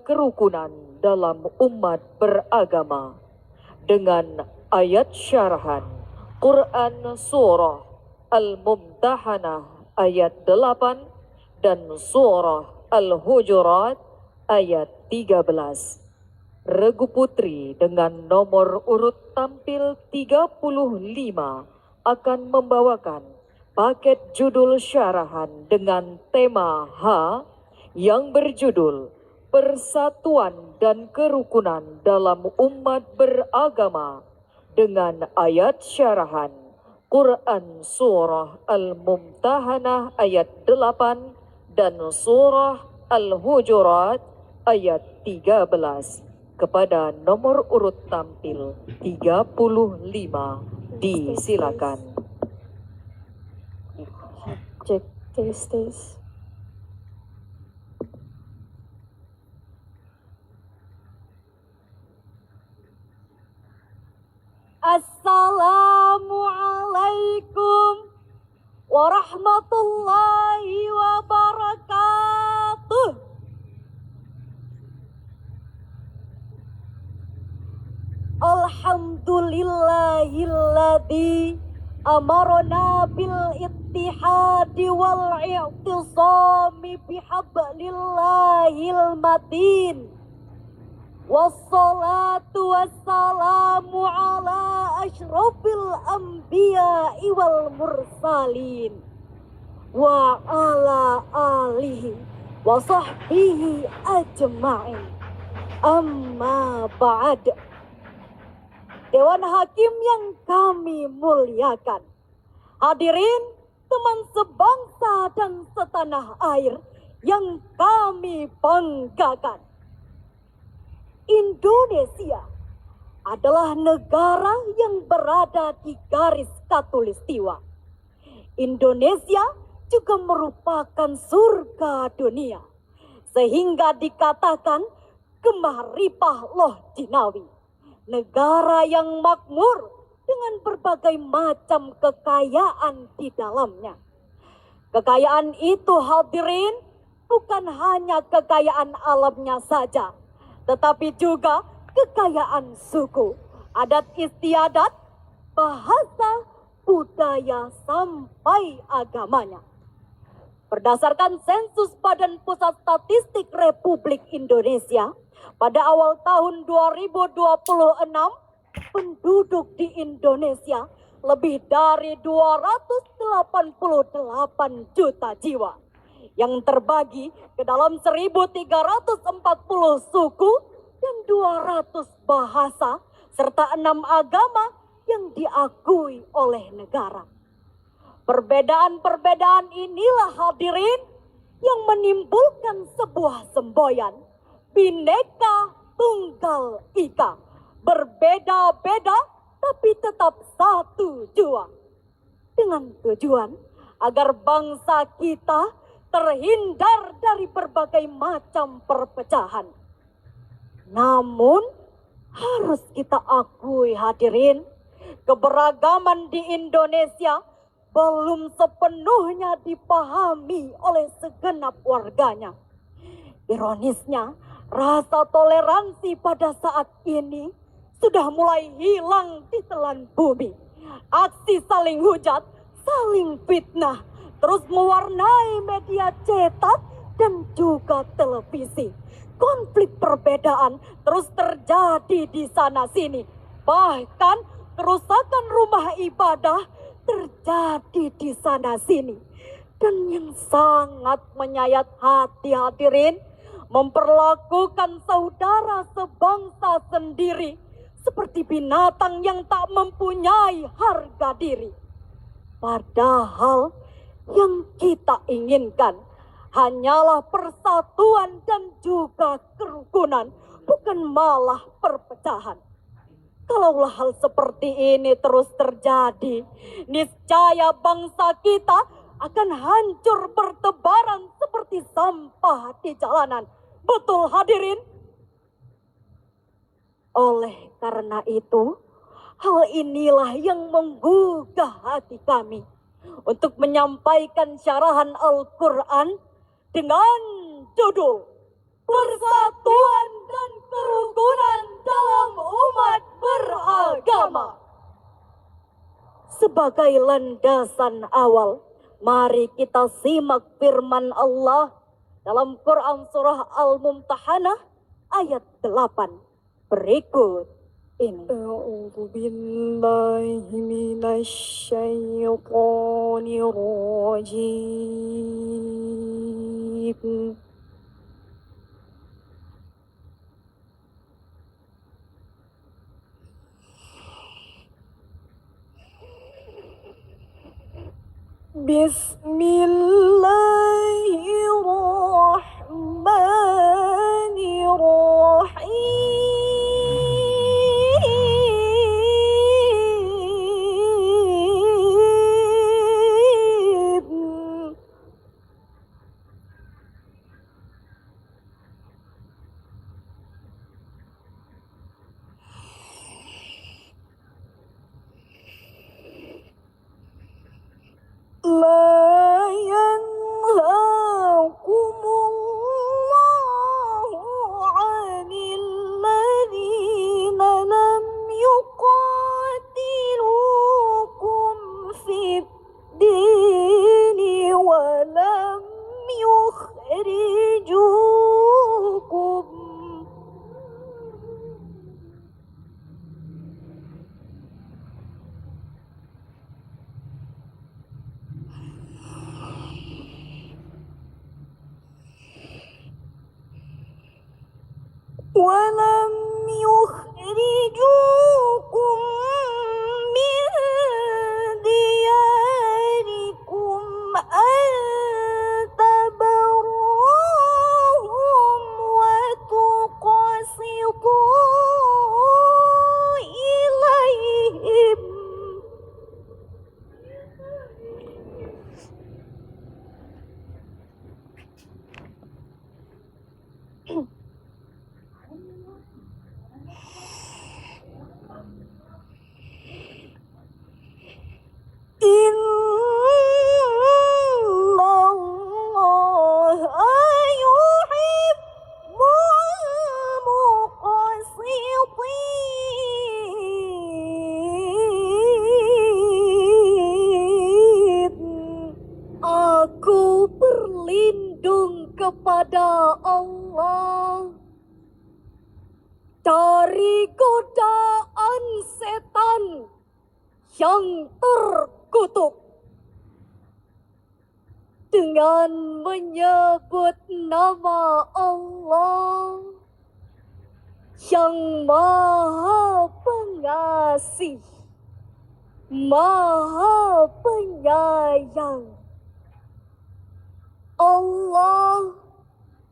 kerukunan dalam umat beragama dengan ayat syarahan Quran Surah Al-Mumtahanah ayat 8 dan Surah Al-Hujurat ayat 13. Regu Putri dengan nomor urut tampil 35 akan membawakan paket judul syarahan dengan tema H yang berjudul Persatuan dan Kerukunan dalam Umat Beragama dengan ayat syarahan Quran Surah Al-Mumtahanah ayat 8 dan Surah Al-Hujurat ayat 13. Kepada nomor urut tampil 35 disilakan. Cek, tes. Assalamualaikum warahmatullahi wabarakatuh. Alhamdulillahilladzi amarna bil ittihadi wal i'tisami bihablillahil matin. Wassalatu wassalamu ala asyrafil anbiya'i wal mursalin wa ala alihi wa sahbihi ajma'in. Amma ba'd. Dewan Hakim yang kami muliakan, hadirin teman sebangsa dan setanah air yang kami banggakan. Indonesia adalah negara yang berada di garis khatulistiwa. Indonesia juga merupakan surga dunia, sehingga dikatakan Gemah Ripah Loh Jinawi, negara yang makmur dengan berbagai macam kekayaan di dalamnya. Kekayaan itu, hadirin, bukan hanya kekayaan alamnya saja, tetapi juga kekayaan suku, adat istiadat, bahasa, budaya, sampai agamanya. Berdasarkan sensus Badan Pusat Statistik Republik Indonesia, pada awal tahun 2026, penduduk di Indonesia lebih dari 288 juta jiwa, yang terbagi ke dalam 1.340 suku dan 200 bahasa, serta 6 agama yang diakui oleh negara. Perbedaan-perbedaan inilah, hadirin, yang menimbulkan sebuah semboyan Bhinneka Tunggal Ika, berbeda-beda tapi tetap satu jua, dengan tujuan agar bangsa kita terhindar dari berbagai macam perpecahan. Namun harus kita akui, hadirin, keberagaman di Indonesia belum sepenuhnya dipahami oleh segenap warganya. Ironisnya, rasa toleransi pada saat ini sudah mulai hilang di telan bumi. Aksi saling hujat, saling fitnah terus mewarnai media cetak dan juga televisi. Konflik perbedaan terus terjadi di sana sini. Bahkan kerusakan rumah ibadah terjadi di sana sini. Dan yang sangat menyayat hati, hadirin, memperlakukan saudara sebangsa sendiri seperti binatang yang tak mempunyai harga diri. Padahal yang kita inginkan hanyalah persatuan dan juga kerukunan, bukan malah perpecahan. Kalaulah hal seperti ini terus terjadi, niscaya bangsa kita akan hancur bertebaran seperti sampah di jalanan. Betul, hadirin? Oleh karena itu, hal inilah yang menggugah hati kami untuk menyampaikan syarahan Al-Quran dengan judul persatuan dan kerukunan dalam umat beragama. Sebagai landasan awal, mari kita simak firman Allah dalam Quran surah Al-Mumtahanah ayat 8 berikut ini. A'udzu billahi minasy syaithanir rajim. Bismillahirrahmanirrahim. لا ينهاكم الله عن الذين لم يقاتلوكم في الدين ولم يخرجوكم من دياركم أن تبروهم وتقسطوا إليهم. Inna Allah yuhibbul muqsitin. Aku berlindung kepada Allah dari godaan setan yang terkutuk dengan menyebut nama Allah yang Maha Pengasih, Maha Penyayang. Allah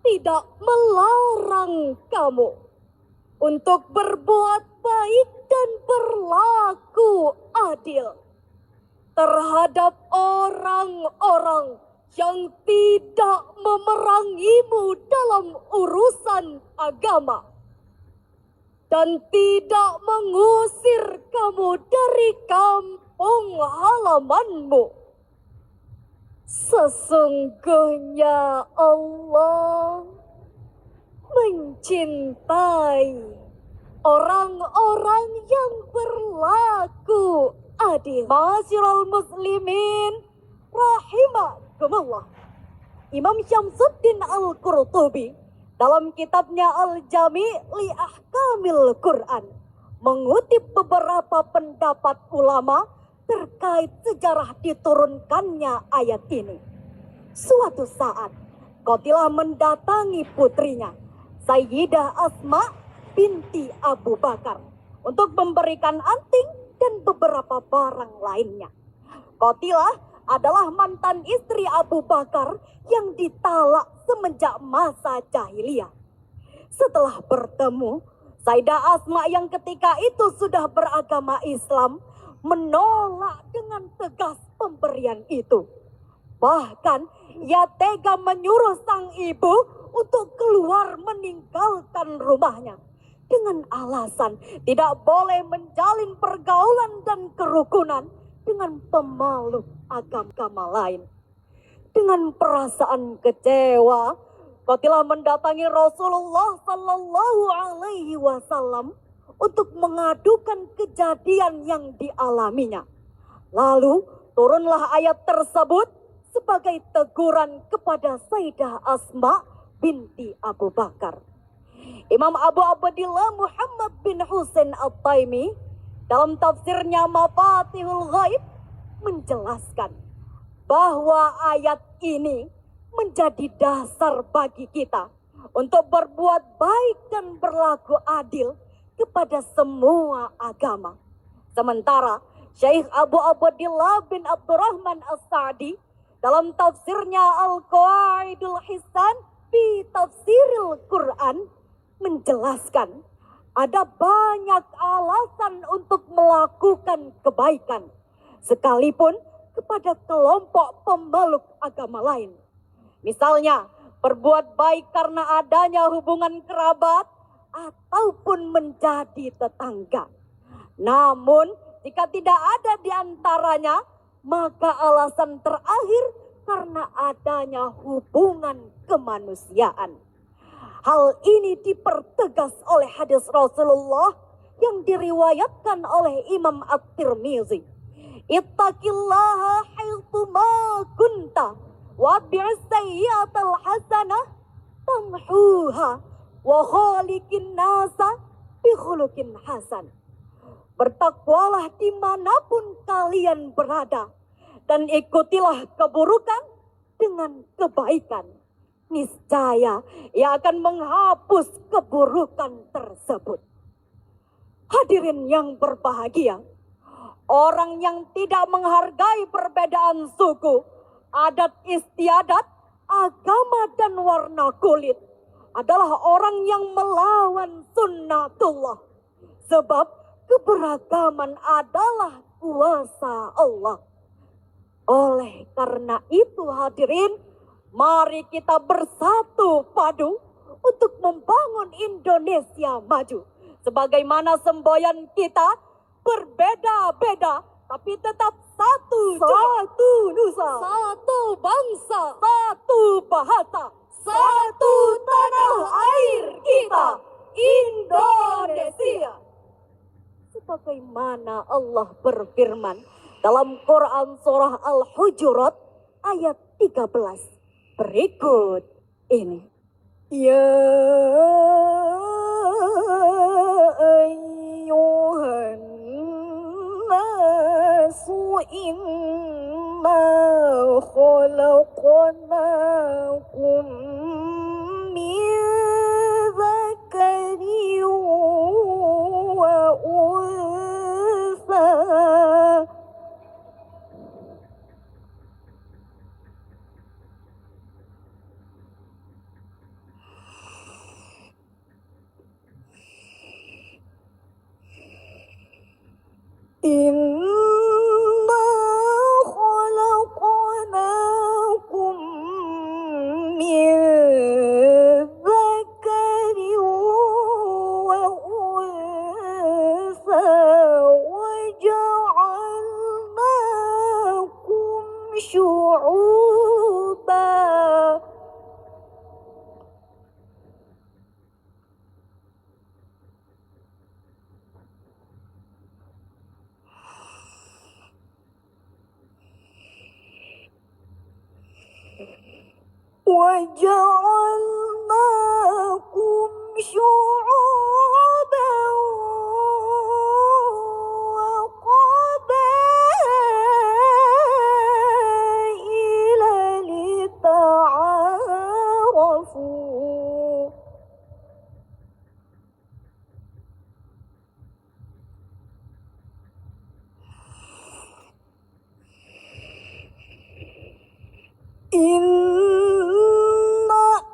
tidak melarang kamu untuk berbuat baik dan berlaku adil terhadap orang-orang yang tidak memerangimu dalam urusan agama dan tidak mengusir kamu dari kampung halamanmu. Sesungguhnya Allah mencintai orang-orang yang berlaku adil. Ma'asyiral muslimin rahimakumullah. Imam Syamsuddin Al-Qurtubi dalam kitabnya Al-Jami' li Ahkamil Quran mengutip beberapa pendapat ulama terkait sejarah diturunkannya ayat ini. Suatu saat Qatilah mendatangi putrinya Sayyidah Asma binti Abu Bakar untuk memberikan anting dan beberapa barang lainnya. Qatilah adalah mantan istri Abu Bakar yang ditalak semenjak masa jahiliyah. Setelah bertemu, Sayyidah Asma yang ketika itu sudah beragama Islam menolak dengan tegas pemberian itu. Bahkan ia tega menyuruh sang ibu untuk keluar meninggalkan rumahnya dengan alasan tidak boleh menjalin pergaulan dan kerukunan dengan pemeluk agama lain. Dengan perasaan kecewa, kau telah mendatangi Rasulullah Sallallahu Alaihi Wasallam untuk mengadukan kejadian yang dialaminya. Lalu turunlah ayat tersebut sebagai teguran kepada Sayyidah Asma binti Abu Bakar. Imam Abu Abdillah Muhammad bin Husain At-Taimi dalam tafsirnya Mafatihul Ghaib menjelaskan bahwa ayat ini menjadi dasar bagi kita untuk berbuat baik dan berlaku adil kepada semua agama. Sementara Syekh Abu Abdillah bin Abdurrahman As-Sa'di dalam tafsirnya Al-Qawaidul Hisan fi Tafsiril Quran menjelaskan ada banyak alasan untuk melakukan kebaikan, sekalipun kepada kelompok pemeluk agama lain. Misalnya, berbuat baik karena adanya hubungan kerabat ataupun menjadi tetangga. Namun, jika tidak ada di antaranya, maka alasan terakhir karena adanya hubungan kemanusiaan. Hal ini dipertegas oleh hadis Rasulullah yang diriwayatkan oleh Imam At-Tirmizi. Ittaqillaha haitsuma kunta wabi'is sayyi'atal hasanah tamhuha wa khaliqin nasa bi khuluqin hasan. Bertakwalah dimanapun kalian berada dan ikutilah keburukan dengan kebaikan. Niscaya ia akan menghapus keburukan tersebut. Hadirin yang berbahagia, orang yang tidak menghargai perbedaan suku, adat istiadat, agama dan warna kulit adalah orang yang melawan sunnatullah. Sebab keberagaman adalah kuasa Allah. Oleh karena itu hadirin, mari kita bersatu padu untuk membangun Indonesia maju. Sebagaimana semboyan kita berbeda-beda, tapi tetap satu. Satu nusa, satu bangsa, satu bahasa, satu tanah air kita, Indonesia. Sebagaimana Allah berfirman dalam Quran surah Al-Hujurat ayat 13. Berikut ini. Ya ayyuhan nasu inna khalaqnakum min dzakarin wa unsa. Inna khalaqnakum min dzakarin wa unsa wa ja'alnakum syu'uban. وَجَعَلْنَاكُمْ شُعُوبًا وَقَبَائِلَ لِتَعَارَفُوا. Inna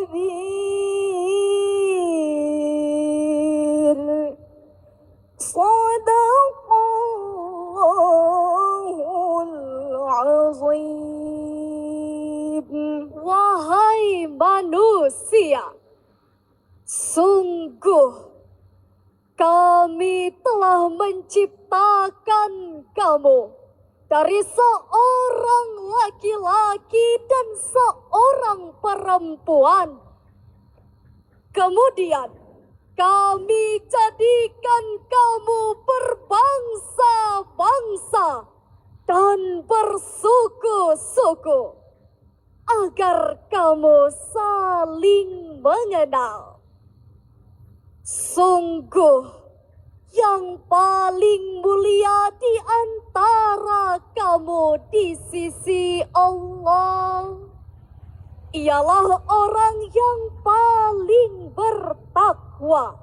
nadhir. Sadaqallahul azim. Wahai manusia, sungguh kami telah menciptakan kamu dari seorang laki-laki dan seorang perempuan. Kemudian kami jadikan kamu berbangsa-bangsa dan bersuku-suku agar kamu saling mengenal. Sungguh yang paling mulia di antara kamu di sisi Allah ialah orang yang paling bertakwa.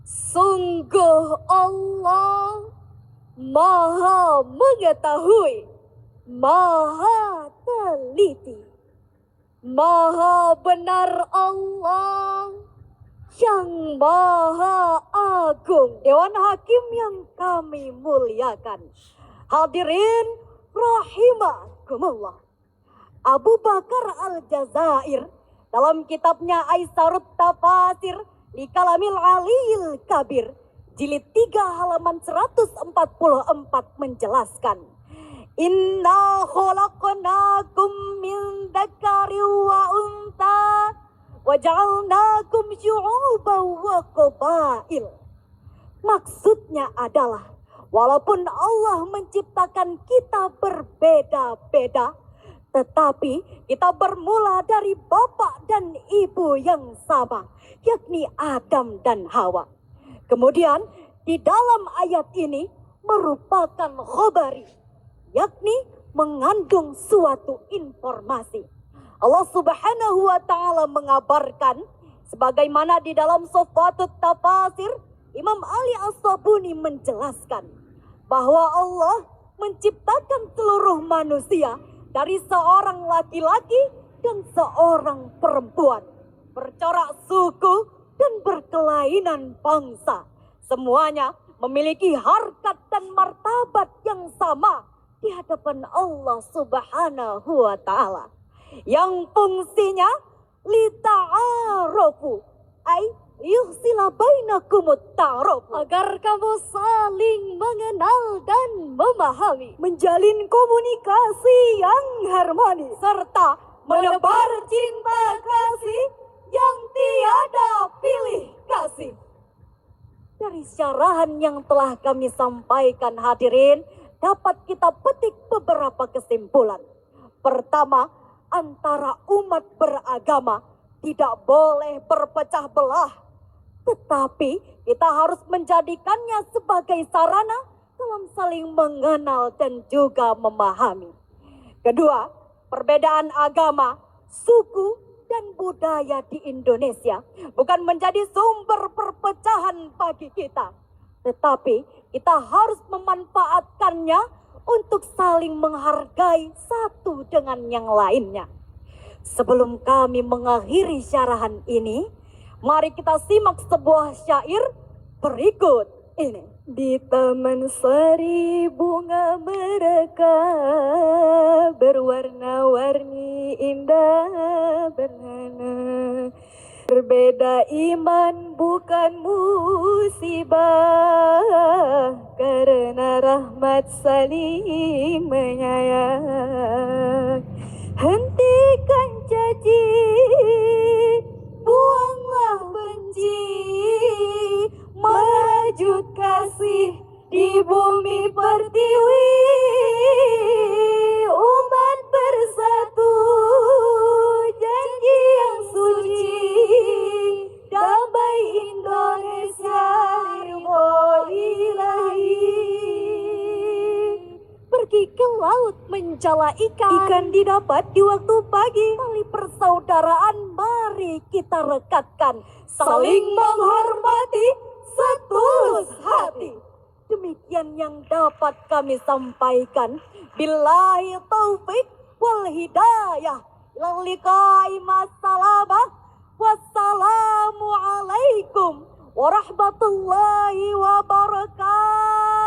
Sungguh Allah Maha mengetahui, Maha teliti, Maha benar Allah yang Maha Agung. Dewan Hakim yang kami muliakan, hadirin rahimakumullah. Abu Bakar Al-Jazair dalam kitabnya Aisarut Tafasir li Kalamil Aliyil Kabir jilid 3 halaman 144 menjelaskan, Inna khalaqnakum min dzakari wa untha wa ja'alnakum syu'uban wa qabail. Maksudnya adalah walaupun Allah menciptakan kita berbeda-beda, tetapi kita bermula dari bapak dan ibu yang sama, yakni Adam dan Hawa. Kemudian di dalam ayat ini merupakan khobari, yakni mengandung suatu informasi. Allah Subhanahu wa Ta'ala mengabarkan sebagaimana di dalam Sofatut Tafasir, Imam Ali As-Sabuni menjelaskan bahwa Allah menciptakan seluruh manusia dari seorang laki-laki dan seorang perempuan, bercorak suku dan berkelainan bangsa. Semuanya memiliki harkat dan martabat yang sama di hadapan Allah Subhanahu wa Ta'ala, yang fungsinya lita'arofu, ay yuhsila bainakumut ta'arofu, agar kamu saling mengenal dan memahami, menjalin komunikasi yang harmonis, serta menebar cinta kasih yang tiada pilih kasih. Dari syarahan yang telah kami sampaikan, hadirin, dapat kita petik beberapa kesimpulan. Pertama, antara umat beragama tidak boleh berpecah belah, tetapi kita harus menjadikannya sebagai sarana dalam saling mengenal dan juga memahami. Kedua, perbedaan agama, suku, dan budaya di Indonesia bukan menjadi sumber perpecahan bagi kita, tetapi kita harus memanfaatkannya untuk saling menghargai satu dengan yang lainnya. Sebelum kami mengakhiri syarahan ini, mari kita simak sebuah syair berikut ini. Di taman sari bunga mereka berwarna-warni indah berwarna. Berbeda iman bukan musibah, karena rahmat saling menyayang. Hentikan caci, buanglah benci, merajut kasih di bumi pertiwi. Umat bersatu, janji yang suci, damai Indonesia, ridho ilahi. Pergi ke laut menjala ikan, ikan didapat di waktu pagi. Tali persaudaraan mari kita rekatkan, saling menghormati, setulus hati. Demikian yang dapat kami sampaikan. Billahi taufik wal hidayah. Ilal liqa'i ma'assalamah. Wassalamualaikum warahmatullahi wabarakatuh.